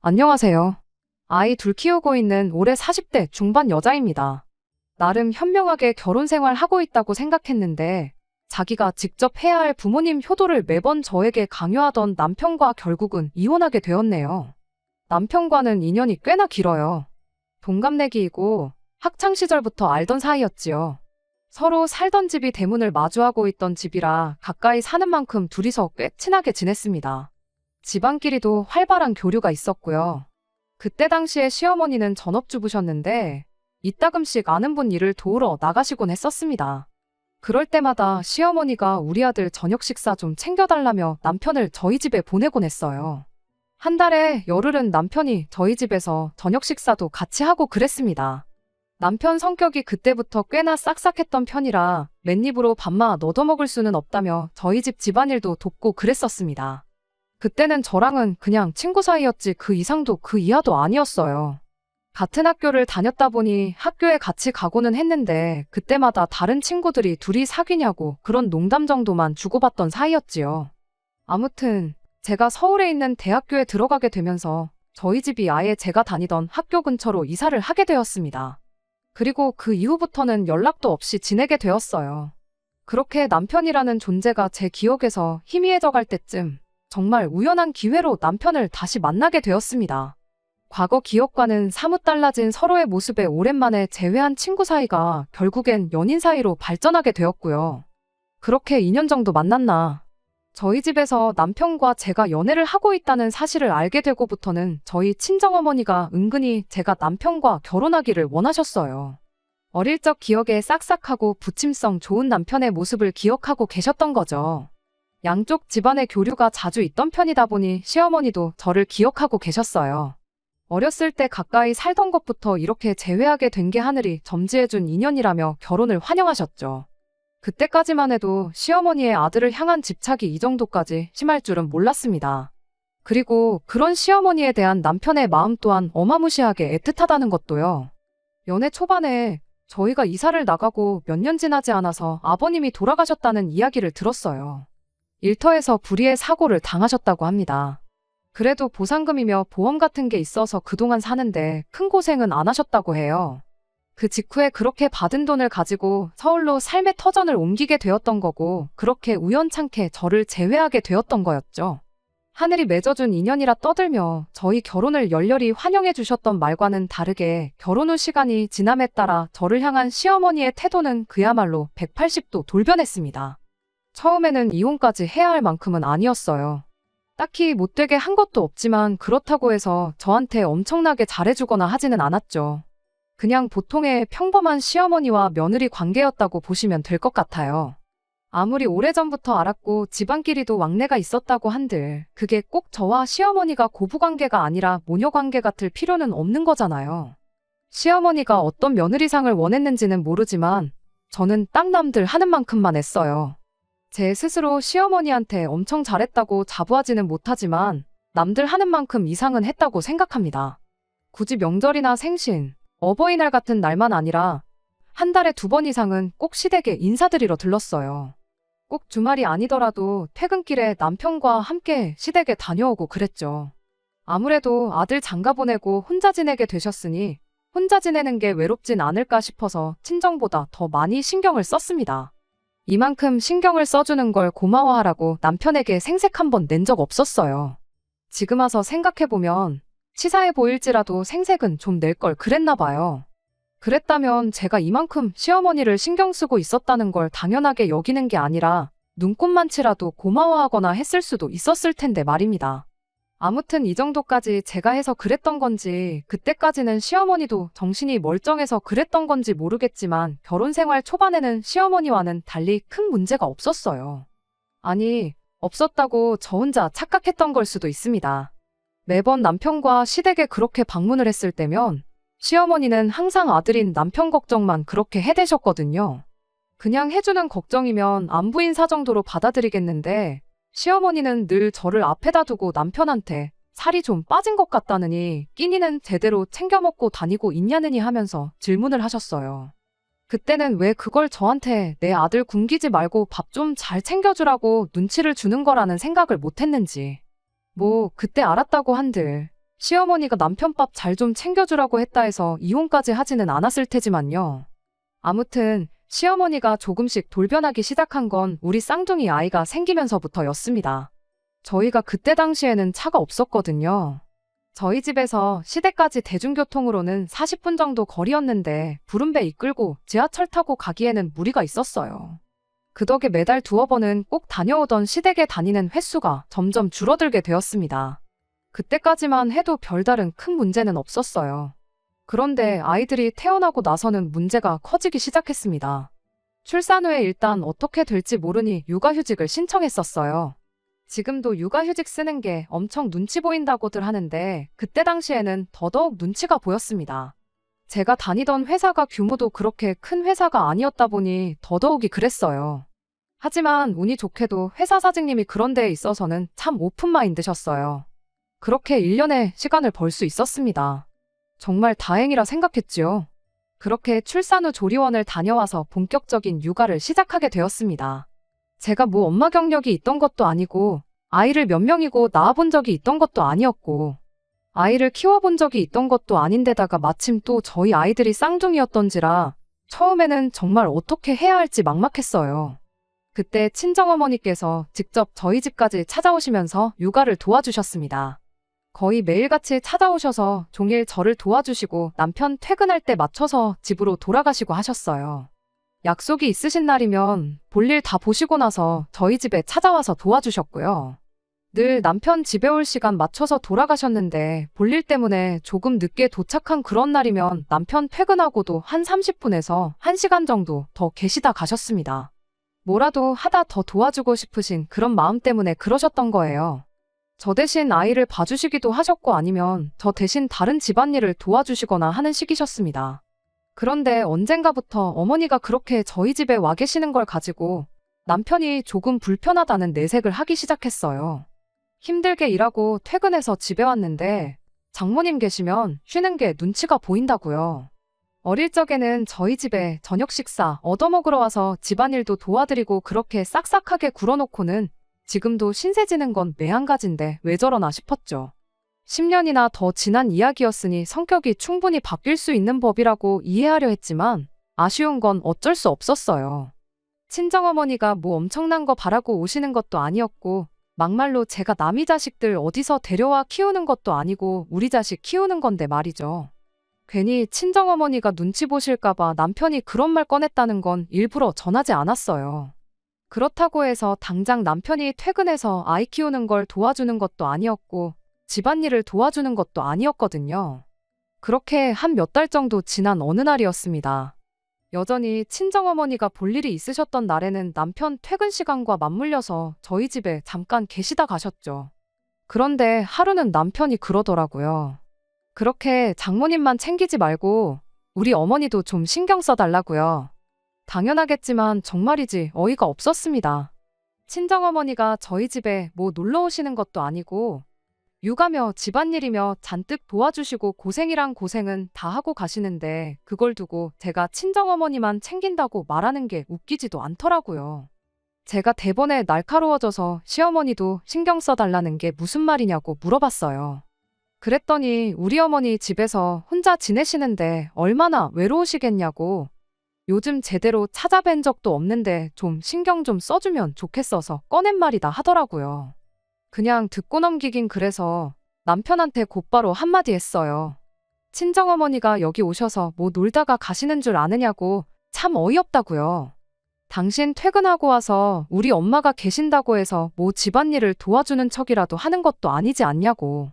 안녕하세요. 아이 둘 키우고 있는 올해 40대 중반 여자입니다. 나름 현명하게 결혼 생활 하고 있다고 생각했는데 자기가 직접 해야 할 부모님 효도를 매번 저에게 강요하던 남편과 결국은 이혼하게 되었네요. 남편과는 인연이 꽤나 길어요. 동갑내기이고 학창 시절부터 알던 사이였지요. 서로 살던 집이 대문을 마주하고 있던 집이라 가까이 사는 만큼 둘이서 꽤 친하게 지냈습니다. 집안끼리도 활발한 교류가 있었고요. 그때 당시에 시어머니는 전업주부셨는데 이따금씩 아는 분 일을 도우러 나가시곤 했었습니다. 그럴 때마다 시어머니가 우리 아들 저녁 식사 좀 챙겨달라며 남편을 저희 집에 보내곤 했어요. 한 달에 열흘은 남편이 저희 집에서 저녁 식사도 같이 하고 그랬습니다. 남편 성격이 그때부터 꽤나 싹싹했던 편이라 맨입으로 밥만 얻어먹을 수는 없다며 저희 집 집안일도 돕고 그랬었습니다. 그때는 저랑은 그냥 친구 사이였지 그 이상도 그 이하도 아니었어요. 같은 학교를 다녔다 보니 학교에 같이 가고는 했는데 그때마다 다른 친구들이 둘이 사귀냐고 그런 농담 정도만 주고받던 사이였지요. 아무튼 제가 서울에 있는 대학교에 들어가게 되면서 저희 집이 아예 제가 다니던 학교 근처로 이사를 하게 되었습니다. 그리고 그 이후부터는 연락도 없이 지내게 되었어요. 그렇게 남편이라는 존재가 제 기억에서 희미해져 갈 때쯤 정말 우연한 기회로 남편을 다시 만나게 되었습니다. 과거 기억과는 사뭇 달라진 서로의 모습에 오랜만에 재회한 친구 사이가 결국엔 연인 사이로 발전하게 되었고요. 그렇게 2년 정도 만났나. 저희 집에서 남편과 제가 연애를 하고 있다는 사실을 알게 되고부터는 저희 친정어머니가 은근히 제가 남편과 결혼하기를 원하셨어요. 어릴 적 기억에 싹싹하고 부침성 좋은 남편의 모습을 기억하고 계셨던 거죠. 양쪽 집안의 교류가 자주 있던 편이다 보니 시어머니도 저를 기억하고 계셨어요. 어렸을 때 가까이 살던 것부터 이렇게 재회하게 된 게 하늘이 점지해준 인연이라며 결혼을 환영하셨죠. 그때까지만 해도 시어머니의 아들을 향한 집착이 이 정도까지 심할 줄은 몰랐습니다. 그리고 그런 시어머니에 대한 남편의 마음 또한 어마무시하게 애틋하다는 것도요. 연애 초반에 저희가 이사를 나가고 몇 년 지나지 않아서 아버님이 돌아가셨다는 이야기를 들었어요. 일터에서 불의의 사고를 당하셨다고 합니다. 그래도 보상금이며 보험 같은 게 있어서 그동안 사는데 큰 고생은 안 하셨다고 해요. 그 직후에 그렇게 받은 돈을 가지고 서울로 삶의 터전을 옮기게 되었던 거고 그렇게 우연찮게 저를 제외하게 되었던 거였죠. 하늘이 맺어준 인연이라 떠들며 저희 결혼을 열렬히 환영해 주셨던 말과는 다르게 결혼 후 시간이 지남에 따라 저를 향한 시어머니의 태도는 그야말로 180도 돌변했습니다. 처음에는 이혼까지 해야 할 만큼은 아니었어요. 딱히 못되게 한 것도 없지만 그렇다고 해서 저한테 엄청나게 잘해주거나 하지는 않았죠. 그냥 보통의 평범한 시어머니와 며느리 관계였다고 보시면 될 것 같아요. 아무리 오래전부터 알았고 집안끼리도 왕래가 있었다고 한들 그게 꼭 저와 시어머니가 고부관계가 아니라 모녀관계 같을 필요는 없는 거잖아요. 시어머니가 어떤 며느리상을 원했는지는 모르지만 저는 딱 남들 하는 만큼만 했어요. 제 스스로 시어머니한테 엄청 잘했다고 자부하지는 못하지만 남들 하는 만큼 이상은 했다고 생각합니다. 굳이 명절이나 생신, 어버이날 같은 날만 아니라 한 달에 2번 이상은 꼭 시댁에 인사드리러 들렀어요. 꼭 주말이 아니더라도 퇴근길에 남편과 함께 시댁에 다녀오고 그랬죠. 아무래도 아들 장가 보내고 혼자 지내게 되셨으니 혼자 지내는 게 외롭진 않을까 싶어서 친정보다 더 많이 신경을 썼습니다. 이만큼 신경을 써주는 걸 고마워하라고 남편에게 생색 한 번 낸 적 없었어요. 지금 와서 생각해보면 치사해 보일지라도 생색은 좀 낼 걸 그랬나 봐요. 그랬다면 제가 이만큼 시어머니를 신경 쓰고 있었다는 걸 당연하게 여기는 게 아니라 눈꽃만치라도 고마워하거나 했을 수도 있었을 텐데 말입니다. 아무튼 이 정도까지 제가 해서 그랬던 건지 그때까지는 시어머니도 정신이 멀쩡해서 그랬던 건지 모르겠지만 결혼 생활 초반에는 시어머니와는 달리 큰 문제가 없었어요. 아니, 없었다고 저 혼자 착각했던 걸 수도 있습니다. 매번 남편과 시댁에 그렇게 방문을 했을 때면 시어머니는 항상 아들인 남편 걱정만 그렇게 해대셨거든요. 그냥 해주는 걱정이면 안부 인사 정도로 받아들이겠는데 시어머니는 늘 저를 앞에다 두고 남편한테 살이 좀 빠진 것 같다느니 끼니는 제대로 챙겨 먹고 다니고 있냐느니 하면서 질문을 하셨어요. 그때는 왜 그걸 저한테 내 아들 굶기지 말고 밥 좀 잘 챙겨주라고 눈치를 주는 거라는 생각을 못했는지. 뭐 그때 알았다고 한들 시어머니가 남편 밥 잘 좀 챙겨주라고 했다 해서 이혼까지 하지는 않았을 테지만요. 아무튼 시어머니가 조금씩 돌변하기 시작한 건 우리 쌍둥이 아이가 생기면서부터였습니다. 저희가 그때 당시에는 차가 없었거든요. 저희 집에서 시댁까지 대중교통으로는 40분 정도 거리였는데 부름배 이끌고 지하철 타고 가기에는 무리가 있었어요. 그 덕에 매달 두어 번은 꼭 다녀오던 시댁에 다니는 횟수가 점점 줄어들게 되었습니다. 그때까지만 해도 별다른 큰 문제는 없었어요. 그런데 아이들이 태어나고 나서는 문제가 커지기 시작했습니다. 출산 후에 일단 어떻게 될지 모르니 육아휴직을 신청했었어요. 지금도 육아휴직 쓰는 게 엄청 눈치 보인다고들 하는데 그때 당시에는 더더욱 눈치가 보였습니다. 제가 다니던 회사가 규모도 그렇게 큰 회사가 아니었다 보니 더더욱이 그랬어요. 하지만 운이 좋게도 회사 사장님이 그런 데에 있어서는 참 오픈마인드셨어요. 그렇게 1년의 시간을 벌 수 있었습니다. 정말 다행이라 생각했지요. 그렇게 출산 후 조리원을 다녀와서 본격적인 육아를 시작하게 되었습니다. 제가 뭐 엄마 경력이 있던 것도 아니고 아이를 몇 명이고 낳아본 적이 있던 것도 아니었고 아이를 키워본 적이 있던 것도 아닌데다가 마침 또 저희 아이들이 쌍둥이였던지라 처음에는 정말 어떻게 해야 할지 막막했어요. 그때 친정어머니께서 직접 저희 집까지 찾아오시면서 육아를 도와주셨습니다. 거의 매일같이 찾아오셔서 종일 저를 도와주시고 남편 퇴근할 때 맞춰서 집으로 돌아가시고 하셨어요. 약속이 있으신 날이면 볼일 다 보시고 나서 저희 집에 찾아와서 도와주셨고요. 늘 남편 집에 올 시간 맞춰서 돌아가셨는데 볼일 때문에 조금 늦게 도착한 그런 날이면 남편 퇴근하고도 한 30분에서 1시간 정도 더 계시다 가셨습니다. 뭐라도 하다 더 도와주고 싶으신 그런 마음 때문에 그러셨던 거예요. 저 대신 아이를 봐주시기도 하셨고 아니면 저 대신 다른 집안일을 도와주시거나 하는 식이셨습니다. 그런데 언젠가부터 어머니가 그렇게 저희 집에 와 계시는 걸 가지고 남편이 조금 불편하다는 내색을 하기 시작했어요. 힘들게 일하고 퇴근해서 집에 왔는데 장모님 계시면 쉬는 게 눈치가 보인다고요. 어릴 적에는 저희 집에 저녁 식사 얻어먹으러 와서 집안일도 도와드리고 그렇게 싹싹하게 굴어놓고는 지금도 신세 지는 건 매한가지인데 왜 저러나 싶었죠. 10년이나 더 지난 이야기였으니 성격이 충분히 바뀔 수 있는 법이라고 이해하려 했지만 아쉬운 건 어쩔 수 없었어요. 친정어머니가 뭐 엄청난 거 바라고 오시는 것도 아니었고 막말로 제가 남이 자식들 어디서 데려와 키우는 것도 아니고 우리 자식 키우는 건데 말이죠. 괜히 친정어머니가 눈치 보실까봐 남편이 그런 말 꺼냈다는 건 일부러 전하지 않았어요. 그렇다고 해서 당장 남편이 퇴근해서 아이 키우는 걸 도와주는 것도 아니었고 집안일을 도와주는 것도 아니었거든요. 그렇게 한 몇 달 정도 지난 어느 날이었습니다. 여전히 친정어머니가 볼 일이 있으셨던 날에는 남편 퇴근 시간과 맞물려서 저희 집에 잠깐 계시다 가셨죠. 그런데 하루는 남편이 그러더라고요. 그렇게 장모님만 챙기지 말고 우리 어머니도 좀 신경 써달라고요. 당연하겠지만 정말이지 어이가 없었습니다. 친정어머니가 저희 집에 뭐 놀러 오시는 것도 아니고 육아며 집안일이며 잔뜩 도와주시고 고생이란 고생은 다 하고 가시는데 그걸 두고 제가 친정어머니만 챙긴다고 말하는 게 웃기지도 않더라고요. 제가 대번에 날카로워져서 시어머니도 신경 써달라는 게 무슨 말이냐고 물어봤어요. 그랬더니 우리 어머니 집에서 혼자 지내시는데 얼마나 외로우시겠냐고 요즘 제대로 찾아뵌 적도 없는데 좀 신경 좀 써주면 좋겠어서 꺼낸 말이다 하더라고요. 그냥 듣고 넘기긴 그래서 남편한테 곧바로 한마디 했어요. 친정어머니가 여기 오셔서 뭐 놀다가 가시는 줄 아느냐고 참 어이없다고요. 당신 퇴근하고 와서 우리 엄마가 계신다고 해서 뭐 집안일을 도와주는 척이라도 하는 것도 아니지 않냐고.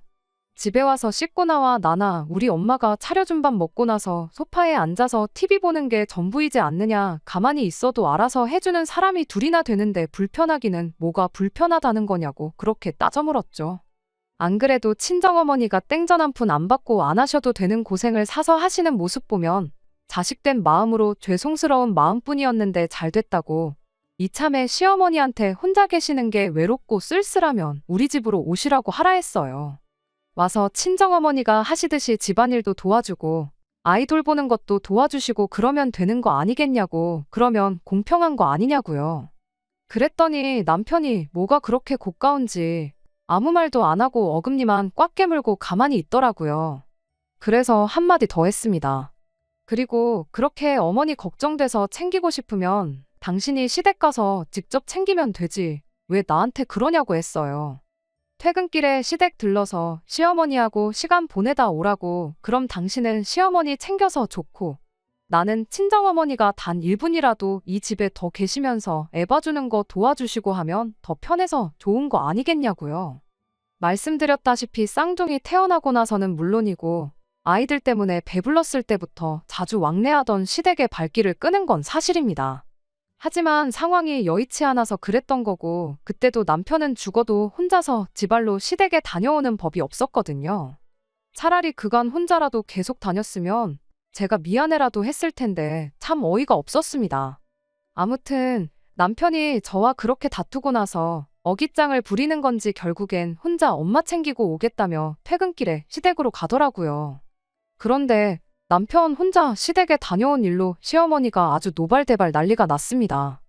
집에 와서 씻고 나와 나나 우리 엄마가 차려준 밥 먹고 나서 소파에 앉아서 TV 보는 게 전부이지 않느냐. 가만히 있어도 알아서 해주는 사람이 둘이나 되는데 불편하기는 뭐가 불편하다는 거냐고 그렇게 따져 물었죠. 안 그래도 친정어머니가 땡전 한 푼 안 받고 안 하셔도 되는 고생을 사서 하시는 모습 보면 자식된 마음으로 죄송스러운 마음뿐이었는데 잘 됐다고. 이참에 시어머니한테 혼자 계시는 게 외롭고 쓸쓸하면 우리 집으로 오시라고 하라 했어요. 와서 친정어머니가 하시듯이 집안일도 도와주고 아이 돌보는 것도 도와주시고 그러면 되는 거 아니겠냐고. 그러면 공평한 거 아니냐고요. 그랬더니 남편이 뭐가 그렇게 고가운지 아무 말도 안 하고 어금니만 꽉 깨물고 가만히 있더라고요. 그래서 한마디 더 했습니다. 그리고 그렇게 어머니 걱정돼서 챙기고 싶으면 당신이 시댁 가서 직접 챙기면 되지. 왜 나한테 그러냐고 했어요. 퇴근길에 시댁 들러서 시어머니하고 시간 보내다 오라고. 그럼 당신은 시어머니 챙겨서 좋고 나는 친정어머니가 단 1분이라도 이 집에 더 계시면서 애 봐주는 거 도와주시고 하면 더 편해서 좋은 거 아니겠냐고요. 말씀드렸다시피 쌍둥이 태어나고 나서는 물론이고 아이들 때문에 배불렀을 때부터 자주 왕래하던 시댁의 발길을 끄는 건 사실입니다. 하지만 상황이 여의치 않아서 그랬던 거고 그때도 남편은 죽어도 혼자서 지발로 시댁에 다녀오는 법이 없었거든요. 차라리 그간 혼자라도 계속 다녔으면 제가 미안해라도 했을 텐데 참 어이가 없었습니다. 아무튼 남편이 저와 그렇게 다투고 나서 어깃장을 부리는 건지 결국엔 혼자 엄마 챙기고 오겠다며 퇴근길에 시댁으로 가더라고요. 그런데 남편 혼자 시댁에 다녀온 일로 시어머니가 아주 노발대발 난리가 났습니다.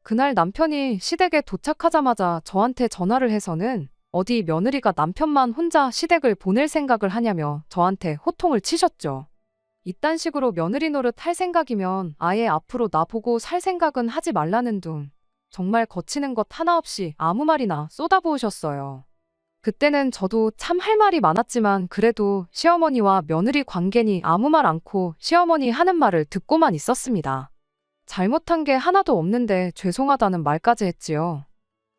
그날 남편이 시댁에 도착하자마자 저한테 전화를 해서는 어디 며느리가 남편만 혼자 시댁을 보낼 생각을 하냐며 저한테 호통을 치셨죠. 이딴 식으로 며느리 노릇 할 생각이면 아예 앞으로 나보고 살 생각은 하지 말라는 둥. 정말 거치는 것 하나 없이 아무 말이나 쏟아부으셨어요. 그때는 저도 참 할 말이 많았지만 그래도 시어머니와 며느리 관계니 아무 말 않고 시어머니 하는 말을 듣고만 있었습니다. 잘못한 게 하나도 없는데 죄송하다는 말까지 했지요.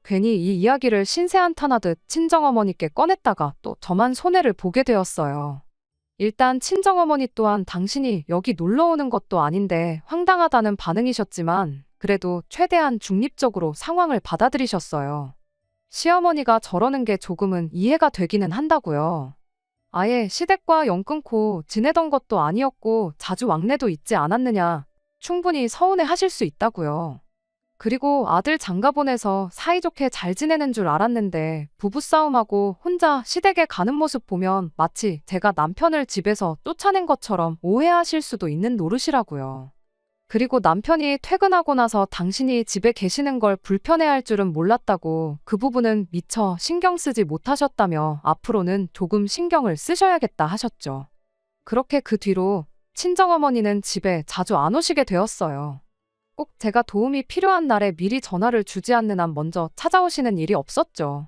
괜히 이 이야기를 신세한탄하듯 친정어머니께 꺼냈다가 또 저만 손해를 보게 되었어요. 일단 친정어머니 또한 당신이 여기 놀러 오는 것도 아닌데 황당하다는 반응이셨지만 그래도 최대한 중립적으로 상황을 받아들이셨어요. 시어머니가 저러는 게 조금은 이해가 되기는 한다고요. 아예 시댁과 연 끊고 지내던 것도 아니었고 자주 왕래도 있지 않았느냐. 충분히 서운해 하실 수 있다고요. 그리고 아들 장가 보내서 사이좋게 잘 지내는 줄 알았는데 부부싸움하고 혼자 시댁에 가는 모습 보면 마치 제가 남편을 집에서 쫓아낸 것처럼 오해하실 수도 있는 노릇이라고요. 그리고 남편이 퇴근하고 나서 당신이 집에 계시는 걸 불편해할 줄은 몰랐다고 그 부분은 미처 신경 쓰지 못하셨다며 앞으로는 조금 신경을 쓰셔야겠다 하셨죠. 그렇게 그 뒤로 친정어머니는 집에 자주 안 오시게 되었어요. 꼭 제가 도움이 필요한 날에 미리 전화를 주지 않는 한 먼저 찾아오시는 일이 없었죠.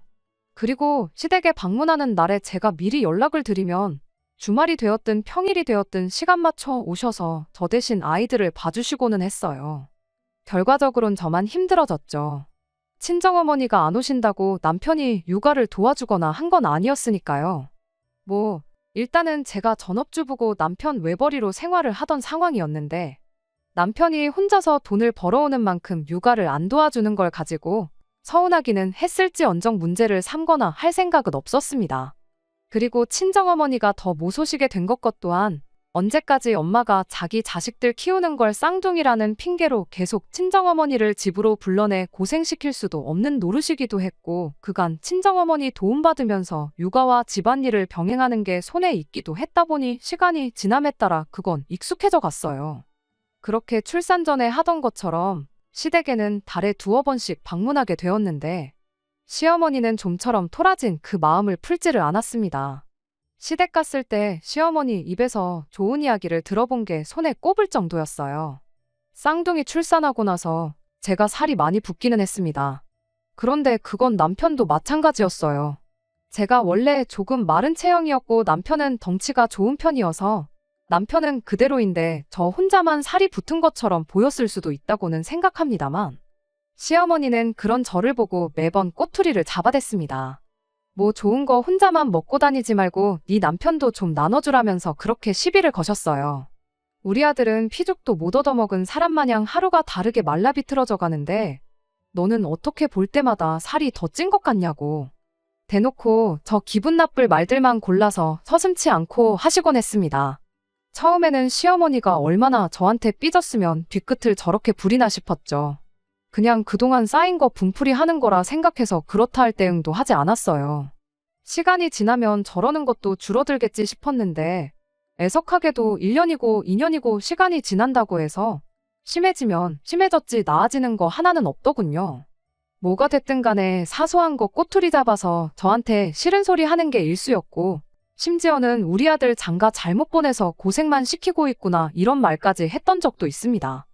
그리고 시댁에 방문하는 날에 제가 미리 연락을 드리면 주말이 되었든 평일이 되었든 시간 맞춰 오셔서 저 대신 아이들을 봐주시고는 했어요. 결과적으론 저만 힘들어졌죠. 친정어머니가 안 오신다고 남편이 육아를 도와주거나 한 건 아니었으니까요. 일단은 제가 전업주부고 남편 외벌이로 생활을 하던 상황이었는데 남편이 혼자서 돈을 벌어오는 만큼 육아를 안 도와주는 걸 가지고 서운하기는 했을지언정 문제를 삼거나 할 생각은 없었습니다. 그리고 친정어머니가 더 모소시게 된 것 또한 언제까지 엄마가 자기 자식들 키우는 걸 쌍둥이라는 핑계로 계속 친정어머니를 집으로 불러내 고생시킬 수도 없는 노릇이기도 했고 그간 친정어머니 도움받으면서 육아와 집안일을 병행하는 게 손에 익기도 했다 보니 시간이 지남에 따라 그건 익숙해져 갔어요. 그렇게 출산 전에 하던 것처럼 시댁에는 달에 2-3번씩 방문하게 되었는데 시어머니는 좀처럼 토라진 그 마음을 풀지를 않았습니다. 시댁 갔을 때 시어머니 입에서 좋은 이야기를 들어본 게 손에 꼽을 정도였어요. 쌍둥이 출산하고 나서 제가 살이 많이 붓기는 했습니다. 그런데 그건 남편도 마찬가지였어요. 제가 원래 조금 마른 체형이었고 남편은 덩치가 좋은 편이어서 남편은 그대로인데 저 혼자만 살이 붙은 것처럼 보였을 수도 있다고는 생각합니다만 시어머니는 그런 저를 보고 매번 꼬투리를 잡아댔습니다. 좋은 거 혼자만 먹고 다니지 말고 네 남편도 좀 나눠주라면서 그렇게 시비를 거셨어요. 우리 아들은 피죽도 못 얻어먹은 사람 마냥 하루가 다르게 말라 비틀어져 가는데 너는 어떻게 볼 때마다 살이 더 찐 것 같냐고. 대놓고 저 기분 나쁠 말들만 골라서 서슴지 않고 하시곤 했습니다. 처음에는 시어머니가 얼마나 저한테 삐졌으면 뒤끝을 저렇게 부리나 싶었죠. 그냥 그동안 쌓인 거 분풀이 하는 거라 생각해서 그렇다 할 대응도 하지 않았어요. 시간이 지나면 저러는 것도 줄어들겠지 싶었는데 애석하게도 1년이고 2년이고 시간이 지난다고 해서 심해지면 심해졌지 나아지는 거 하나는 없더군요. 뭐가 됐든 간에 사소한 거 꼬투리 잡아서 저한테 싫은 소리 하는 게 일쑤였고, 심지어는 우리 아들 장가 잘못 보내서 고생만 시키고 있구나 이런 말까지 했던 적도 있습니다.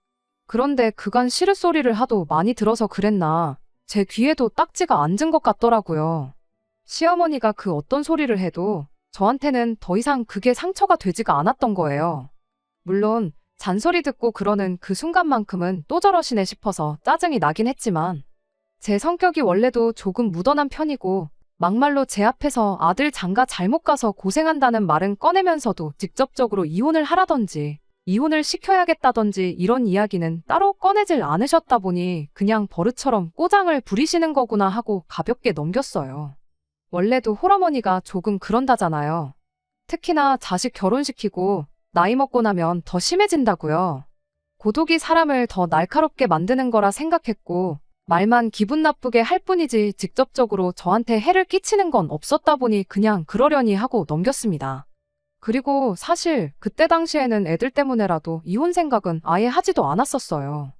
그런데 그간 싫은 소리를 하도 많이 들어서 그랬나 제 귀에도 딱지가 앉은 것 같더라고요. 시어머니가 그 어떤 소리를 해도 저한테는 더 이상 그게 상처가 되지가 않았던 거예요. 물론 잔소리 듣고 그러는 그 순간만큼은 또 저러시네 싶어서 짜증이 나긴 했지만 제 성격이 원래도 조금 무던한 편이고 막말로 제 앞에서 아들 장가 잘못 가서 고생한다는 말은 꺼내면서도 직접적으로 이혼을 하라던지 이혼을 시켜야겠다던지 이런 이야기는 따로 꺼내질 않으셨다 보니 그냥 버릇처럼 꼬장을 부리시는 거구나 하고 가볍게 넘겼어요. 원래도 홀어머니가 조금 그런다잖아요. 특히나 자식 결혼시키고 나이 먹고 나면 더 심해진다고요. 고독이 사람을 더 날카롭게 만드는 거라 생각했고 말만 기분 나쁘게 할 뿐이지 직접적으로 저한테 해를 끼치는 건 없었다 보니 그냥 그러려니 하고 넘겼습니다. 그리고 사실 그때 당시에는 애들 때문에라도 이혼 생각은 아예 하지도 않았었어요.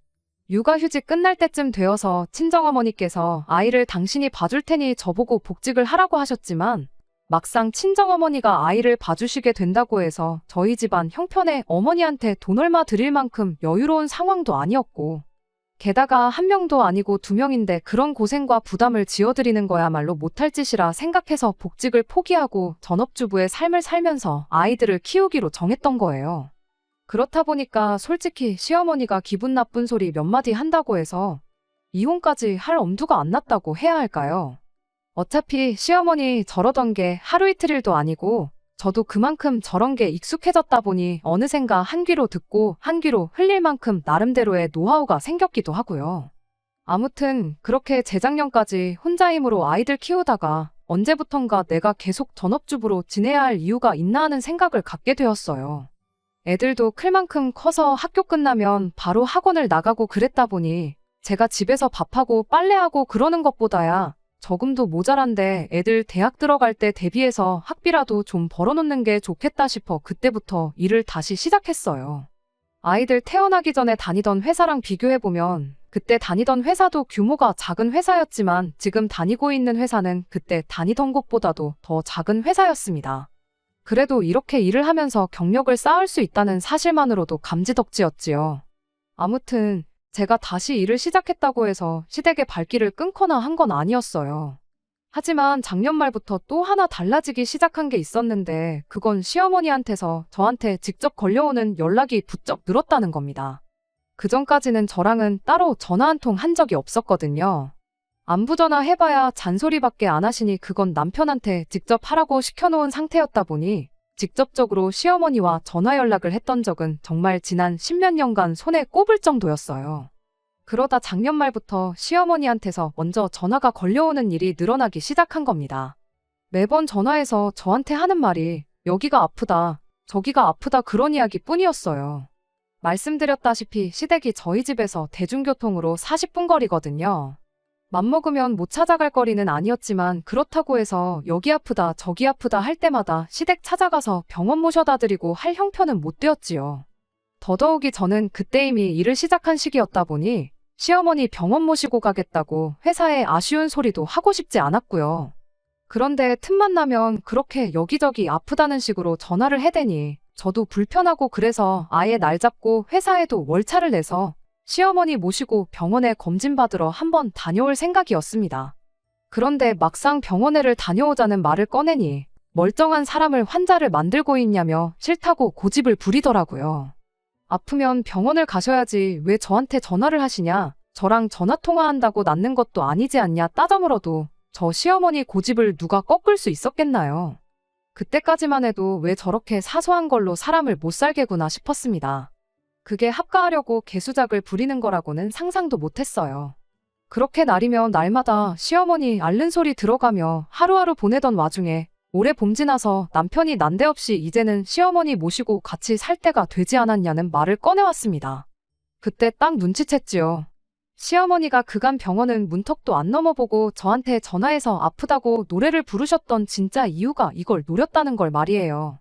육아휴직 끝날 때쯤 되어서 친정어머니께서 아이를 당신이 봐줄 테니 저보고 복직을 하라고 하셨지만 막상 친정어머니가 아이를 봐주시게 된다고 해서 저희 집안 형편에 어머니한테 돈 얼마 드릴 만큼 여유로운 상황도 아니었고 게다가 한 명도 아니고 두 명인데 그런 고생과 부담을 지어드리는 거야말로 못할 짓이라 생각해서 복직을 포기하고 전업주부의 삶을 살면서 아이들을 키우기로 정했던 거예요. 그렇다 보니까 솔직히 시어머니가 기분 나쁜 소리 몇 마디 한다고 해서 이혼까지 할 엄두가 안 났다고 해야 할까요? 어차피 시어머니 저러던 게 하루 이틀일도 아니고 저도 그만큼 저런 게 익숙해졌다 보니 어느샌가 한 귀로 듣고 한 귀로 흘릴 만큼 나름대로의 노하우가 생겼기도 하고요. 아무튼 그렇게 재작년까지 혼자 힘으로 아이들 키우다가 언제부턴가 내가 계속 전업주부로 지내야 할 이유가 있나 하는 생각을 갖게 되었어요. 애들도 클 만큼 커서 학교 끝나면 바로 학원을 나가고 그랬다 보니 제가 집에서 밥하고 빨래하고 그러는 것보다야 저금도 모자란데 애들 대학 들어갈 때 대비해서 학비라도 좀 벌어놓는 게 좋겠다 싶어 그때부터 일을 다시 시작했어요. 아이들 태어나기 전에 다니던 회사랑 비교해보면 그때 다니던 회사도 규모가 작은 회사였지만 지금 다니고 있는 회사는 그때 다니던 곳보다도 더 작은 회사였습니다. 그래도 이렇게 일을 하면서 경력을 쌓을 수 있다는 사실만으로도 감지덕지였지요. 아무튼 제가 다시 일을 시작했다고 해서 시댁의 발길을 끊거나 한 건 아니었어요. 하지만 작년 말부터 또 하나 달라지기 시작한 게 있었는데 그건 시어머니한테서 저한테 직접 걸려오는 연락이 부쩍 늘었다는 겁니다. 그전까지는 저랑은 따로 전화 한 통 한 적이 없었거든요. 안부 전화 해봐야 잔소리밖에 안 하시니 그건 남편한테 직접 하라고 시켜놓은 상태였다 보니 직접적으로 시어머니와 전화 연락을 했던 적은 정말 지난 10몇 년간 손에 꼽을 정도였어요. 그러다 작년 말부터 시어머니한테서 먼저 전화가 걸려오는 일이 늘어나기 시작한 겁니다. 매번 전화해서 저한테 하는 말이 여기가 아프다, 저기가 아프다 그런 이야기 뿐이었어요. 말씀드렸다시피 시댁이 저희 집에서 대중교통으로 40분 거리거든요. 맘먹으면 못 찾아갈 거리는 아니었지만 그렇다고 해서 여기 아프다 저기 아프다 할 때마다 시댁 찾아가서 병원 모셔다 드리고 할 형편은 못 되었지요. 더더욱이 저는 그때 이미 일을 시작한 시기였다 보니 시어머니 병원 모시고 가겠다고 회사에 아쉬운 소리도 하고 싶지 않았고요. 그런데 틈만 나면 그렇게 여기저기 아프다는 식으로 전화를 해대니 저도 불편하고 그래서 아예 날 잡고 회사에도 월차를 내서 시어머니 모시고 병원에 검진받으러 한번 다녀올 생각이었습니다. 그런데 막상 병원에를 다녀오자는 말을 꺼내니 멀쩡한 사람을 환자를 만들고 있냐며 싫다고 고집을 부리더라고요. 아프면 병원을 가셔야지 왜 저한테 전화를 하시냐, 저랑 전화통화한다고 낫는 것도 아니지 않냐 따져물어도 저 시어머니 고집을 누가 꺾을 수 있었겠나요? 그때까지만 해도 왜 저렇게 사소한 걸로 사람을 못 살게구나 싶었습니다. 그게 합가하려고 개수작을 부리는 거라고는 상상도 못했어요. 그렇게 날이면 날마다 시어머니 앓는 소리 들어가며 하루하루 보내던 와중에 올해 봄 지나서 남편이 난데없이 이제는 시어머니 모시고 같이 살 때가 되지 않았냐는 말을 꺼내왔습니다. 그때 딱 눈치챘지요. 시어머니가 그간 병원은 문턱도 안 넘어보고 저한테 전화해서 아프다고 노래를 부르셨던 진짜 이유가 이걸 노렸다는 걸 말이에요.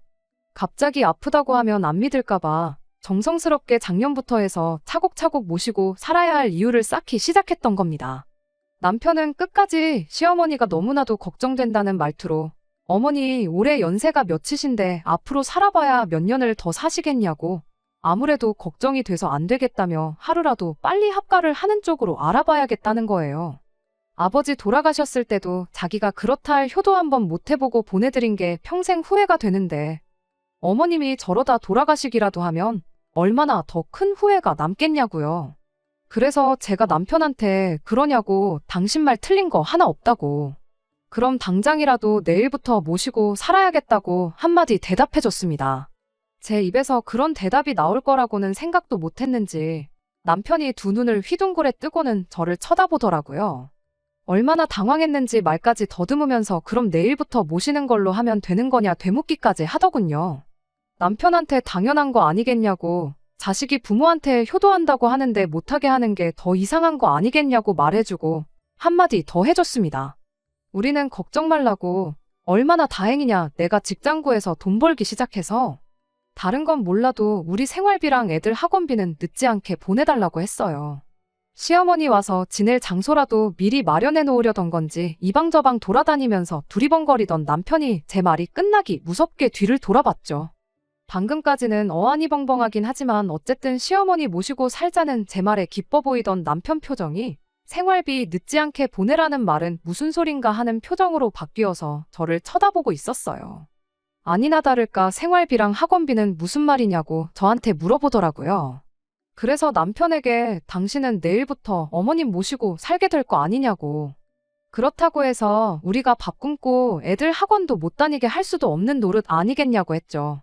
갑자기 아프다고 하면 안 믿을까봐 정성스럽게 작년부터 해서 차곡차곡 모시고 살아야 할 이유를 쌓기 시작했던 겁니다. 남편은 끝까지 시어머니가 너무나도 걱정된다는 말투로 어머니 올해 연세가 몇이신데 앞으로 살아봐야 몇 년을 더 사시겠냐고 아무래도 걱정이 돼서 안 되겠다며 하루라도 빨리 합가를 하는 쪽으로 알아봐야겠다는 거예요. 아버지 돌아가셨을 때도 자기가 그렇다 할 효도 한번 못 해보고 보내드린 게 평생 후회가 되는데 어머님이 저러다 돌아가시기라도 하면 얼마나 더 큰 후회가 남겠냐고요. 그래서 제가 남편한테 그러냐고 당신 말 틀린 거 하나 없다고. 그럼 당장이라도 내일부터 모시고 살아야겠다고 한마디 대답해줬습니다. 제 입에서 그런 대답이 나올 거라고는 생각도 못했는지 남편이 두 눈을 휘둥그레 뜨고는 저를 쳐다보더라고요. 얼마나 당황했는지 말까지 더듬으면서 그럼 내일부터 모시는 걸로 하면 되는 거냐 되묻기까지 하더군요. 남편한테 당연한 거 아니겠냐고 자식이 부모한테 효도한다고 하는데 못하게 하는 게 더 이상한 거 아니겠냐고 말해주고 한마디 더 해줬습니다. 우리는 걱정 말라고 얼마나 다행이냐 내가 직장 구해서 돈 벌기 시작해서 다른 건 몰라도 우리 생활비랑 애들 학원비는 늦지 않게 보내달라고 했어요. 시어머니 와서 지낼 장소라도 미리 마련해 놓으려던 건지 이방저방 돌아다니면서 두리번거리던 남편이 제 말이 끝나기 무섭게 뒤를 돌아봤죠. 방금까지는 어안이 벙벙하긴 하지만 어쨌든 시어머니 모시고 살자는 제 말에 기뻐 보이던 남편 표정이 생활비 늦지 않게 보내라는 말은 무슨 소린가 하는 표정으로 바뀌어서 저를 쳐다보고 있었어요. 아니나 다를까 생활비랑 학원비는 무슨 말이냐고 저한테 물어보더라고요. 그래서 남편에게 당신은 내일부터 어머님 모시고 살게 될 거 아니냐고. 그렇다고 해서 우리가 밥 굶고 애들 학원도 못 다니게 할 수도 없는 노릇 아니겠냐고 했죠.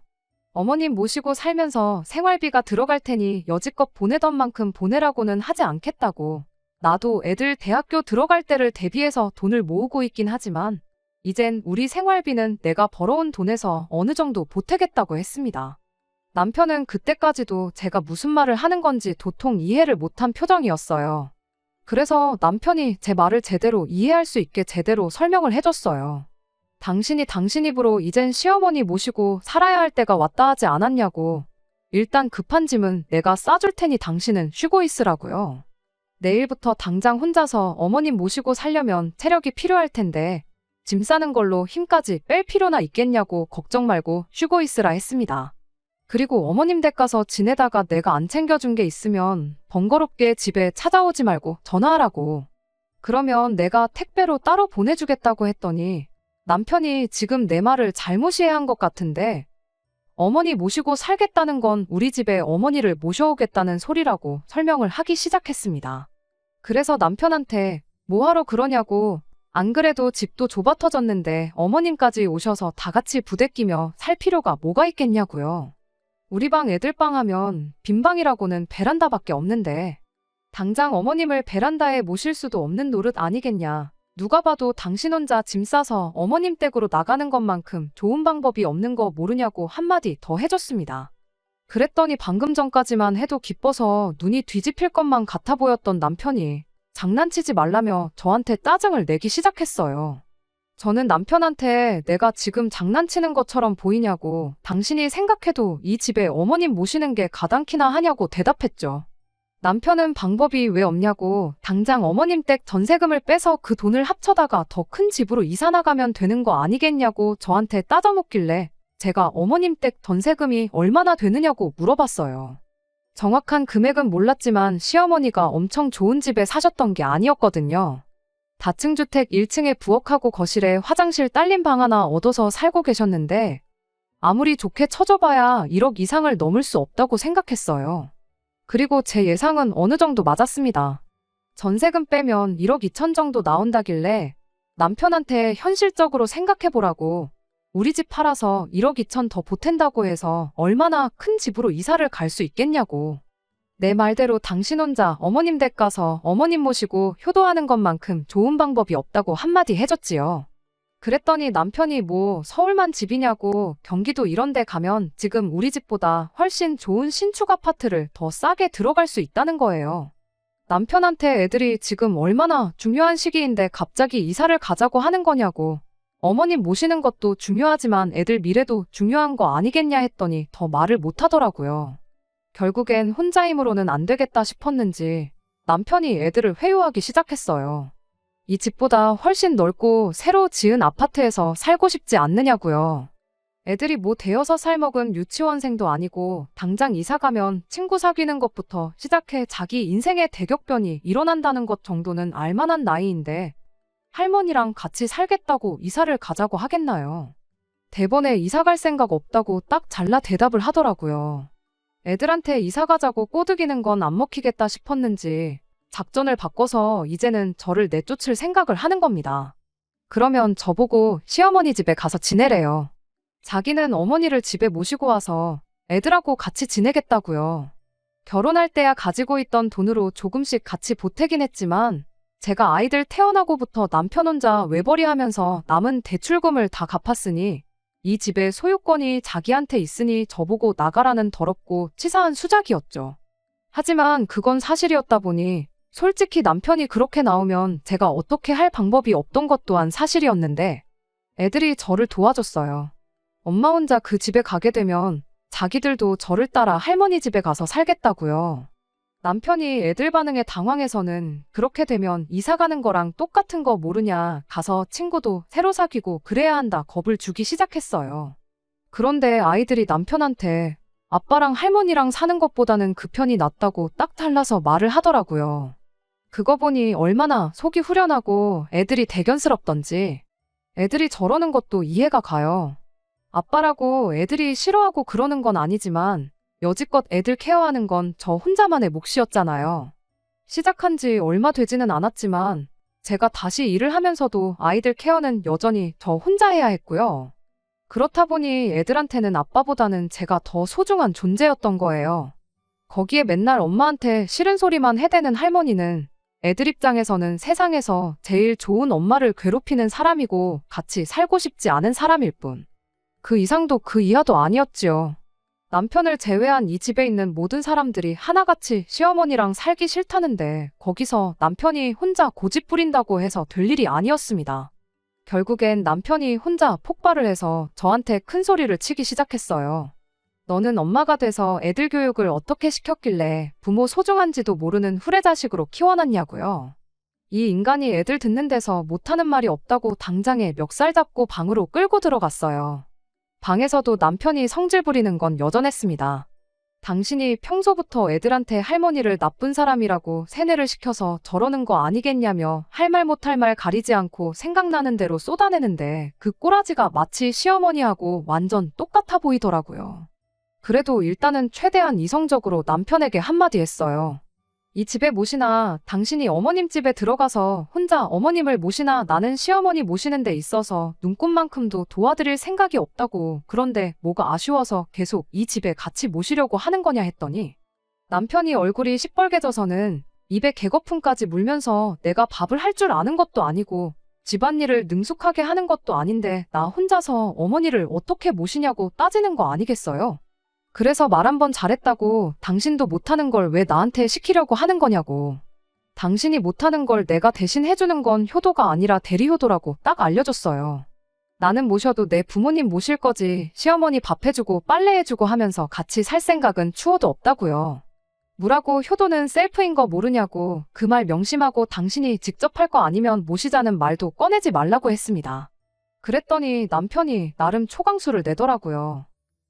어머님 모시고 살면서 생활비가 들어갈 테니 여지껏 보내던 만큼 보내라고는 하지 않겠다고. 나도 애들 대학교 들어갈 때를 대비해서 돈을 모으고 있긴 하지만 이젠 우리 생활비는 내가 벌어온 돈에서 어느 정도 보태겠다고 했습니다. 남편은 그때까지도 제가 무슨 말을 하는 건지 도통 이해를 못한 표정이었어요. 그래서 남편이 제 말을 제대로 이해할 수 있게 제대로 설명을 해줬어요. 당신이 당신 입으로 이젠 시어머니 모시고 살아야 할 때가 왔다 하지 않았냐고. 일단 급한 짐은 내가 싸줄 테니 당신은 쉬고 있으라고요. 내일부터 당장 혼자서 어머님 모시고 살려면 체력이 필요할 텐데 짐 싸는 걸로 힘까지 뺄 필요나 있겠냐고 걱정 말고 쉬고 있으라 했습니다. 그리고 어머님 댁 가서 지내다가 내가 안 챙겨준 게 있으면 번거롭게 집에 찾아오지 말고 전화하라고. 그러면 내가 택배로 따로 보내주겠다고 했더니 남편이 지금 내 말을 잘못 이해한 것 같은데 어머니 모시고 살겠다는 건 우리 집에 어머니를 모셔오겠다는 소리라고 설명을 하기 시작했습니다. 그래서 남편한테 뭐하러 그러냐고 안 그래도 집도 좁아 터졌는데 어머님까지 오셔서 다 같이 부대끼며 살 필요가 뭐가 있겠냐고요. 우리 방 애들 방 하면 빈 방이라고는 베란다밖에 없는데 당장 어머님을 베란다에 모실 수도 없는 노릇 아니겠냐. 누가 봐도 당신 혼자 짐 싸서 어머님 댁으로 나가는 것만큼 좋은 방법이 없는 거 모르냐고 한마디 더 해줬습니다. 그랬더니 방금 전까지만 해도 기뻐서 눈이 뒤집힐 것만 같아 보였던 남편이 장난치지 말라며 저한테 짜증을 내기 시작했어요. 저는 남편한테 내가 지금 장난치는 것처럼 보이냐고 당신이 생각해도 이 집에 어머님 모시는 게 가당키나 하냐고 대답했죠. 남편은 방법이 왜 없냐고 당장 어머님 댁 전세금을 빼서 그 돈을 합쳐다가 더 큰 집으로 이사 나가면 되는 거 아니겠냐고 저한테 따져묻길래 제가 어머님 댁 전세금이 얼마나 되느냐고 물어봤어요. 정확한 금액은 몰랐지만 시어머니가 엄청 좋은 집에 사셨던 게 아니었거든요. 다층주택 1층에 부엌하고 거실에 화장실 딸린 방 하나 얻어서 살고 계셨는데 아무리 좋게 쳐줘봐야 1억 이상을 넘을 수 없다고 생각했어요. 그리고 제 예상은 어느 정도 맞았습니다. 전세금 빼면 1억 2천 정도 나온다길래 남편한테 현실적으로 생각해보라고 우리 집 팔아서 1억 2천 더 보탠다고 해서 얼마나 큰 집으로 이사를 갈 수 있겠냐고. 내 말대로 당신 혼자 어머님 댁 가서 어머님 모시고 효도하는 것만큼 좋은 방법이 없다고 한마디 해줬지요. 그랬더니 남편이 뭐 서울만 집이냐고 경기도 이런 데 가면 지금 우리 집보다 훨씬 좋은 신축 아파트를 더 싸게 들어갈 수 있다는 거예요. 남편한테 애들이 지금 얼마나 중요한 시기인데 갑자기 이사를 가자고 하는 거냐고. 어머님 모시는 것도 중요하지만 애들 미래도 중요한 거 아니겠냐 했더니 더 말을 못 하더라고요. 결국엔 혼자 힘으로는 안 되겠다 싶었는지 남편이 애들을 회유하기 시작했어요. 이 집보다 훨씬 넓고 새로 지은 아파트에서 살고 싶지 않느냐고요. 애들이 뭐 대여섯 살 먹은 유치원생도 아니고 당장 이사 가면 친구 사귀는 것부터 시작해 자기 인생의 대격변이 일어난다는 것 정도는 알만한 나이인데 할머니랑 같이 살겠다고 이사를 가자고 하겠나요? 대번에 이사 갈 생각 없다고 딱 잘라 대답을 하더라고요. 애들한테 이사 가자고 꼬드기는 건 안 먹히겠다 싶었는지 작전을 바꿔서 이제는 저를 내쫓을 생각을 하는 겁니다. 그러면 저보고 시어머니 집에 가서 지내래요. 자기는 어머니를 집에 모시고 와서 애들하고 같이 지내겠다고요. 결혼할 때야 가지고 있던 돈으로 조금씩 같이 보태긴 했지만 제가 아이들 태어나고부터 남편 혼자 외벌이하면서 남은 대출금을 다 갚았으니 이 집의 소유권이 자기한테 있으니 저보고 나가라는 더럽고 치사한 수작이었죠. 하지만 그건 사실이었다 보니 솔직히 남편이 그렇게 나오면 제가 어떻게 할 방법이 없던 것 또한 사실이었는데 애들이 저를 도와줬어요. 엄마 혼자 그 집에 가게 되면 자기들도 저를 따라 할머니 집에 가서 살겠다고요. 남편이 애들 반응에 당황해서는 그렇게 되면 이사 가는 거랑 똑같은 거 모르냐, 가서 친구도 새로 사귀고 그래야 한다 겁을 주기 시작했어요. 그런데 아이들이 남편한테 아빠랑 할머니랑 사는 것보다는 그 편이 낫다고 딱 잘라서 말을 하더라고요. 그거 보니 얼마나 속이 후련하고 애들이 대견스럽던지 애들이 저러는 것도 이해가 가요. 아빠라고 애들이 싫어하고 그러는 건 아니지만 여지껏 애들 케어하는 건 저 혼자만의 몫이었잖아요. 시작한 지 얼마 되지는 않았지만 제가 다시 일을 하면서도 아이들 케어는 여전히 저 혼자 해야 했고요. 그렇다 보니 애들한테는 아빠보다는 제가 더 소중한 존재였던 거예요. 거기에 맨날 엄마한테 싫은 소리만 해대는 할머니는 애들 입장에서는 세상에서 제일 좋은 엄마를 괴롭히는 사람이고 같이 살고 싶지 않은 사람일 뿐. 그 이상도 그 이하도 아니었지요. 남편을 제외한 이 집에 있는 모든 사람들이 하나같이 시어머니랑 살기 싫다는데 거기서 남편이 혼자 고집 부린다고 해서 될 일이 아니었습니다. 결국엔 남편이 혼자 폭발을 해서 저한테 큰 소리를 치기 시작했어요. 너는 엄마가 돼서 애들 교육을 어떻게 시켰길래 부모 소중한지도 모르는 후레자식으로 키워놨냐고요. 이 인간이 애들 듣는 데서 못하는 말이 없다고 당장에 멱살 잡고 방으로 끌고 들어갔어요. 방에서도 남편이 성질 부리는 건 여전했습니다. 당신이 평소부터 애들한테 할머니를 나쁜 사람이라고 세뇌를 시켜서 저러는 거 아니겠냐며 할 말 못할 말 가리지 않고 생각나는 대로 쏟아내는데 그 꼬라지가 마치 시어머니하고 완전 똑같아 보이더라고요. 그래도 일단은 최대한 이성적으로 남편에게 한마디 했어요. 이 집에 모시나 당신이 어머님 집에 들어가서 혼자 어머님을 모시나 나는 시어머니 모시는 데 있어서 눈꼽만큼도 도와드릴 생각이 없다고 그런데 뭐가 아쉬워서 계속 이 집에 같이 모시려고 하는 거냐 했더니 남편이 얼굴이 시뻘개져서는 입에 개거품까지 물면서 내가 밥을 할 줄 아는 것도 아니고 집안일을 능숙하게 하는 것도 아닌데 나 혼자서 어머니를 어떻게 모시냐고 따지는 거 아니겠어요? 그래서 말 한 번 잘했다고 당신도 못하는 걸 왜 나한테 시키려고 하는 거냐고. 당신이 못하는 걸 내가 대신 해주는 건 효도가 아니라 대리효도라고 딱 알려줬어요. 나는 모셔도 내 부모님 모실 거지 시어머니 밥 해주고 빨래 해주고 하면서 같이 살 생각은 추워도 없다고요. 뭐라고 효도는 셀프인 거 모르냐고 그 말 명심하고 당신이 직접 할 거 아니면 모시자는 말도 꺼내지 말라고 했습니다. 그랬더니 남편이 나름 초강수를 내더라고요.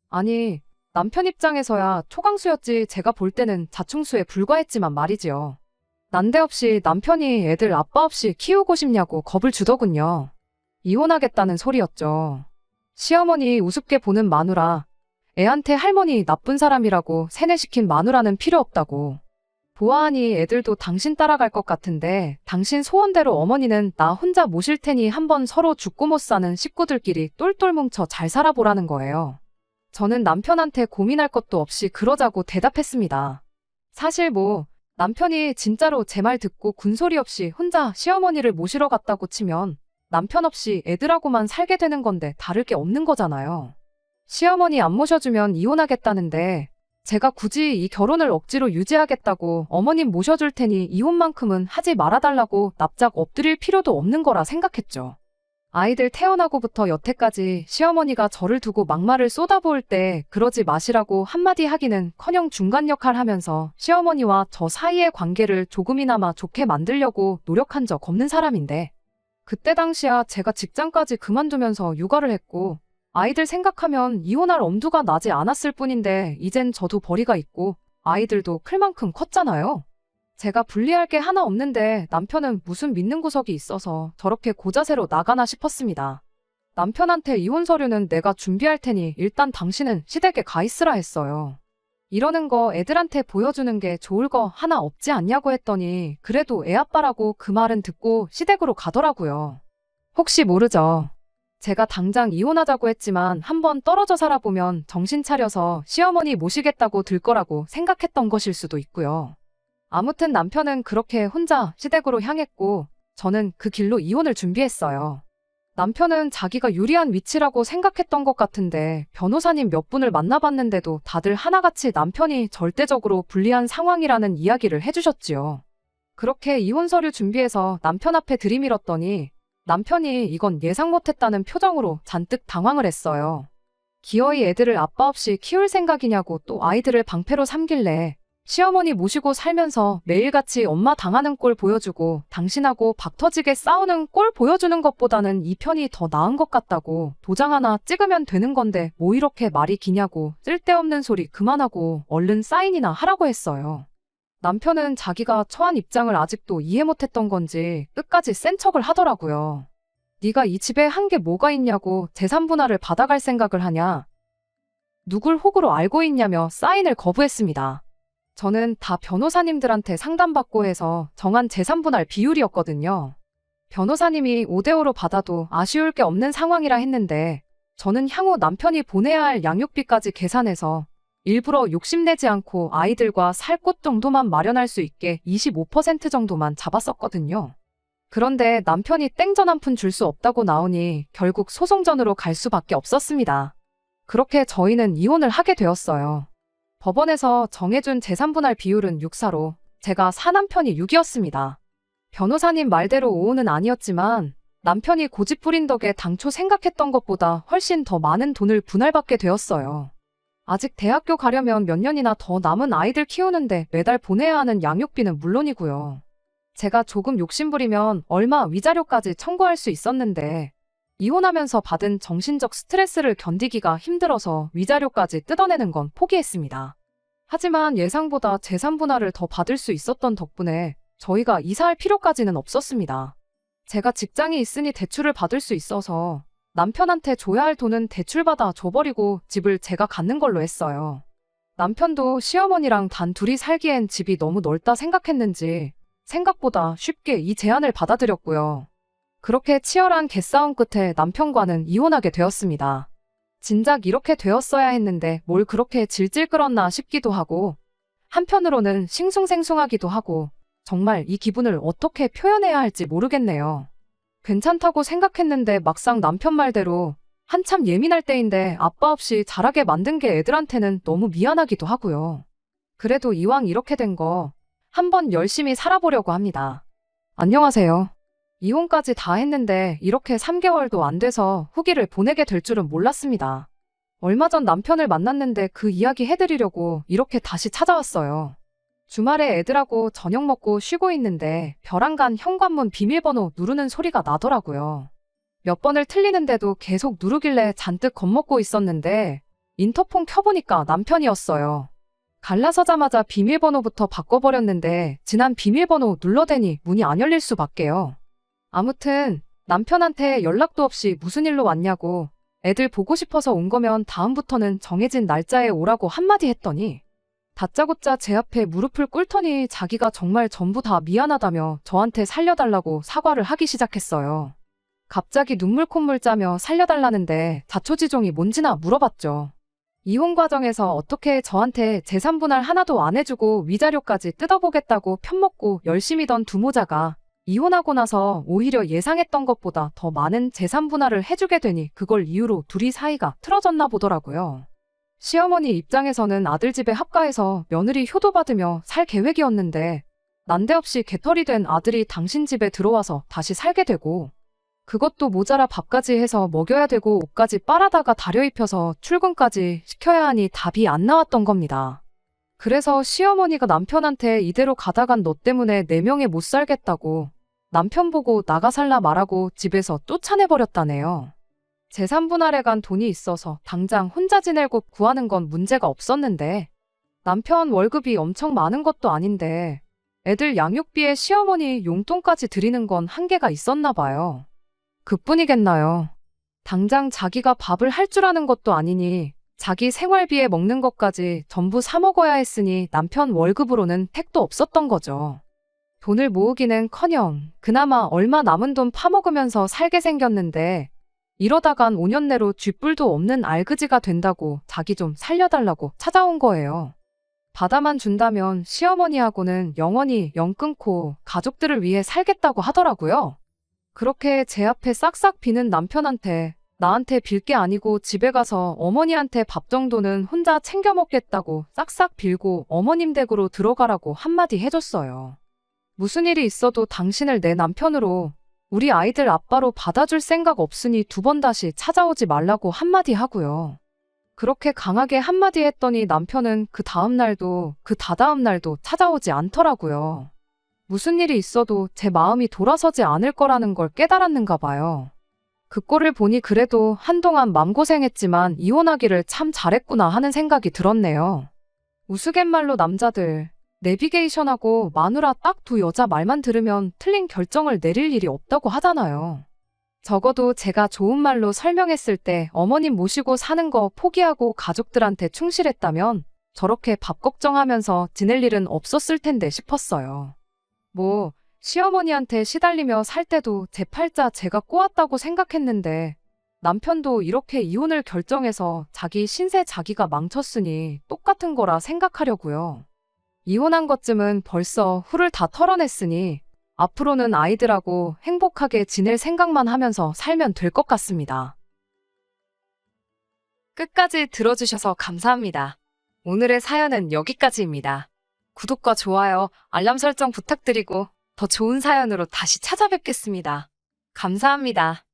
아니 남편 입장에서야 초강수였지 제가 볼 때는 자충수에 불과했지만 말이지요. 난데없이 남편이 애들 아빠 없이 키우고 싶냐고 겁을 주더군요. 이혼하겠다는 소리였죠. 시어머니 우습게 보는 마누라, 애한테 할머니 나쁜 사람이라고 세뇌시킨 마누라는 필요 없다고. 보아하니 애들도 당신 따라갈 것 같은데 당신 소원대로 어머니는 나 혼자 모실 테니 한번 서로 죽고 못 사는 식구들끼리 똘똘 뭉쳐 잘 살아보라는 거예요. 저는 남편한테 고민할 것도 없이 그러자고 대답했습니다. 사실 남편이 진짜로 제 말 듣고 군소리 없이 혼자 시어머니를 모시러 갔다고 치면 남편 없이 애들하고만 살게 되는 건데 다를 게 없는 거잖아요. 시어머니 안 모셔주면 이혼하겠다는데 제가 굳이 이 결혼을 억지로 유지하겠다고 어머님 모셔줄 테니 이혼만큼은 하지 말아달라고 납작 엎드릴 필요도 없는 거라 생각했죠. 아이들 태어나고부터 여태까지 시어머니가 저를 두고 막말을 쏟아부을 때 그러지 마시라고 한마디 하기는커녕 중간 역할 하면서 시어머니와 저 사이의 관계를 조금이나마 좋게 만들려고 노력한 적 없는 사람인데, 그때 당시야 제가 직장까지 그만두면서 육아를 했고 아이들 생각하면 이혼할 엄두가 나지 않았을 뿐인데, 이젠 저도 벌이가 있고 아이들도 클 만큼 컸잖아요. 제가 불리할 게 하나 없는데 남편은 무슨 믿는 구석이 있어서 저렇게 고자세로 나가나 싶었습니다. 남편한테 이혼 서류는 내가 준비할 테니 일단 당신은 시댁에 가 있으라 했어요. 이러는 거 애들한테 보여주는 게 좋을 거 하나 없지 않냐고 했더니 그래도 애 아빠라고 그 말은 듣고 시댁으로 가더라고요. 혹시 모르죠. 제가 당장 이혼하자고 했지만 한번 떨어져 살아보면 정신 차려서 시어머니 모시겠다고 들 거라고 생각했던 것일 수도 있고요. 아무튼 남편은 그렇게 혼자 시댁으로 향했고 저는 그 길로 이혼을 준비했어요. 남편은 자기가 유리한 위치라고 생각했던 것 같은데 변호사님 몇 분을 만나봤는데도 다들 하나같이 남편이 절대적으로 불리한 상황이라는 이야기를 해주셨지요. 그렇게 이혼 서류 준비해서 남편 앞에 들이밀었더니 남편이 이건 예상 못했다는 표정으로 잔뜩 당황을 했어요. 기어이 애들을 아빠 없이 키울 생각이냐고 또 아이들을 방패로 삼길래 시어머니 모시고 살면서 매일같이 엄마 당하는 꼴 보여주고 당신하고 박 터지게 싸우는 꼴 보여주는 것보다는 이 편이 더 나은 것 같다고, 도장 하나 찍으면 되는 건데 뭐 이렇게 말이 기냐고 쓸데없는 소리 그만하고 얼른 사인이나 하라고 했어요. 남편은 자기가 처한 입장을 아직도 이해 못했던 건지 끝까지 센 척을 하더라고요. 네가 이 집에 한 게 뭐가 있냐고 재산 분할을 받아갈 생각을 하냐. 누굴 호구로 알고 있냐며 사인을 거부했습니다. 저는 다 변호사님들한테 상담받고 해서 정한 재산 분할 비율이었거든요. 변호사님이 5대5로 받아도 아쉬울 게 없는 상황이라 했는데 저는 향후 남편이 보내야 할 양육비까지 계산해서 일부러 욕심내지 않고 아이들과 살 곳 정도만 마련할 수 있게 25% 정도만 잡았었거든요. 그런데 남편이 땡전 한 푼 줄 수 없다고 나오니 결국 소송전으로 갈 수밖에 없었습니다. 그렇게 저희는 이혼을 하게 되었어요. 법원에서 정해준 재산분할 비율은 6:4로 제가 4남편이 6이었습니다. 변호사님 말대로 5는 아니었지만 남편이 고집 부린 덕에 당초 생각했던 것보다 훨씬 더 많은 돈을 분할받게 되었어요. 아직 대학교 가려면 몇 년이나 더 남은 아이들 키우는데 매달 보내야 하는 양육비는 물론이고요. 제가 조금 욕심부리면 얼마 위자료까지 청구할 수 있었는데 이혼하면서 받은 정신적 스트레스를 견디기가 힘들어서 위자료까지 뜯어내는 건 포기했습니다. 하지만 예상보다 재산 분할을 더 받을 수 있었던 덕분에 저희가 이사할 필요까지는 없었습니다. 제가 직장이 있으니 대출을 받을 수 있어서 남편한테 줘야 할 돈은 대출받아 줘버리고 집을 제가 갖는 걸로 했어요. 남편도 시어머니랑 단 둘이 살기엔 집이 너무 넓다 생각했는지 생각보다 쉽게 이 제안을 받아들였고요. 그렇게 치열한 개싸움 끝에 남편과는 이혼하게 되었습니다. 진작 이렇게 되었어야 했는데 뭘 그렇게 질질 끌었나 싶기도 하고 한편으로는 싱숭생숭하기도 하고 정말 이 기분을 어떻게 표현해야 할지 모르겠네요. 괜찮다고 생각했는데 막상 남편 말대로 한참 예민할 때인데 아빠 없이 자라게 만든 게 애들한테는 너무 미안하기도 하고요. 그래도 이왕 이렇게 된 거 한번 열심히 살아보려고 합니다. 안녕하세요. 이혼까지 다 했는데 이렇게 3개월도 안 돼서 후기를 보내게 될 줄은 몰랐습니다. 얼마 전 남편을 만났는데 그 이야기 해드리려고 이렇게 다시 찾아왔어요. 주말에 애들하고 저녁 먹고 쉬고 있는데 벼랑간 현관문 비밀번호 누르는 소리가 나더라고요. 몇 번을 틀리는데도 계속 누르길래 잔뜩 겁먹고 있었는데 인터폰 켜보니까 남편이었어요. 갈라서자마자 비밀번호부터 바꿔버렸는데 지난 비밀번호 눌러대니 문이 안 열릴 수밖에요. 아무튼 남편한테 연락도 없이 무슨 일로 왔냐고 애들 보고 싶어서 온 거면 다음부터는 정해진 날짜에 오라고 한마디 했더니 다짜고짜 제 앞에 무릎을 꿇더니 자기가 정말 전부 다 미안하다며 저한테 살려달라고 사과를 하기 시작했어요. 갑자기 눈물 콧물 짜며 살려달라는데 자초지종이 뭔지나 물어봤죠. 이혼 과정에서 어떻게 저한테 재산 분할 하나도 안 해주고 위자료까지 뜯어보겠다고 편먹고 열심히 던 두 모자가 이혼하고 나서 오히려 예상했던 것보다 더 많은 재산 분할을 해주게 되니 그걸 이유로 둘이 사이가 틀어졌나 보더라고요. 시어머니 입장에서는 아들 집에 합가해서 며느리 효도 받으며 살 계획이었는데 난데없이 개털이 된 아들이 당신 집에 들어와서 다시 살게 되고 그것도 모자라 밥까지 해서 먹여야 되고 옷까지 빨아다가 다려 입혀서 출근까지 시켜야 하니 답이 안 나왔던 겁니다. 그래서 시어머니가 남편한테 이대로 가다간 너 때문에 내 명예 못 살겠다고 남편 보고 나가 살라 말하고 집에서 쫓아내버렸다네요. 재산 분할에 간 돈이 있어서 당장 혼자 지낼 곳 구하는 건 문제가 없었는데 남편 월급이 엄청 많은 것도 아닌데 애들 양육비에 시어머니 용돈까지 드리는 건 한계가 있었나 봐요. 그뿐이겠나요. 당장 자기가 밥을 할 줄 아는 것도 아니니 자기 생활비에 먹는 것까지 전부 사 먹어야 했으니 남편 월급으로는 택도 없었던 거죠. 돈을 모으기는커녕 그나마 얼마 남은 돈 파먹으면서 살게 생겼는데 이러다간 5년 내로 쥐뿔도 없는 알그지가 된다고 자기 좀 살려달라고 찾아온 거예요. 받아만 준다면 시어머니하고는 영원히 연 끊고 가족들을 위해 살겠다고 하더라고요. 그렇게 제 앞에 싹싹 비는 남편한테 나한테 빌 게 아니고 집에 가서 어머니한테 밥 정도는 혼자 챙겨 먹겠다고 싹싹 빌고 어머님 댁으로 들어가라고 한마디 해줬어요. 무슨 일이 있어도 당신을 내 남편으로 우리 아이들 아빠로 받아줄 생각 없으니 2번 다시 찾아오지 말라고 한마디 하고요. 그렇게 강하게 한마디 했더니 남편은 그 다음 날도 그 다다음 날도 찾아오지 않더라고요. 무슨 일이 있어도 제 마음이 돌아서지 않을 거라는 걸 깨달았는가 봐요. 그 꼴을 보니 그래도 한동안 맘고생했지만 이혼하기를 참 잘했구나 하는 생각이 들었네요. 우스갯말로 남자들 내비게이션하고 마누라 딱 2 여자 말만 들으면 틀린 결정을 내릴 일이 없다고 하잖아요. 적어도 제가 좋은 말로 설명했을 때 어머님 모시고 사는 거 포기하고 가족들한테 충실했다면 저렇게 밥 걱정하면서 지낼 일은 없었을 텐데 싶었어요. 시어머니한테 시달리며 살 때도 제 팔자 제가 꼬았다고 생각했는데 남편도 이렇게 이혼을 결정해서 자기 신세 자기가 망쳤으니 똑같은 거라 생각하려고요. 이혼한 것쯤은 벌써 후를 다 털어냈으니 앞으로는 아이들하고 행복하게 지낼 생각만 하면서 살면 될 것 같습니다. 끝까지 들어주셔서 감사합니다. 오늘의 사연은 여기까지입니다. 구독과 좋아요, 알람 설정 부탁드리고 더 좋은 사연으로 다시 찾아뵙겠습니다. 감사합니다.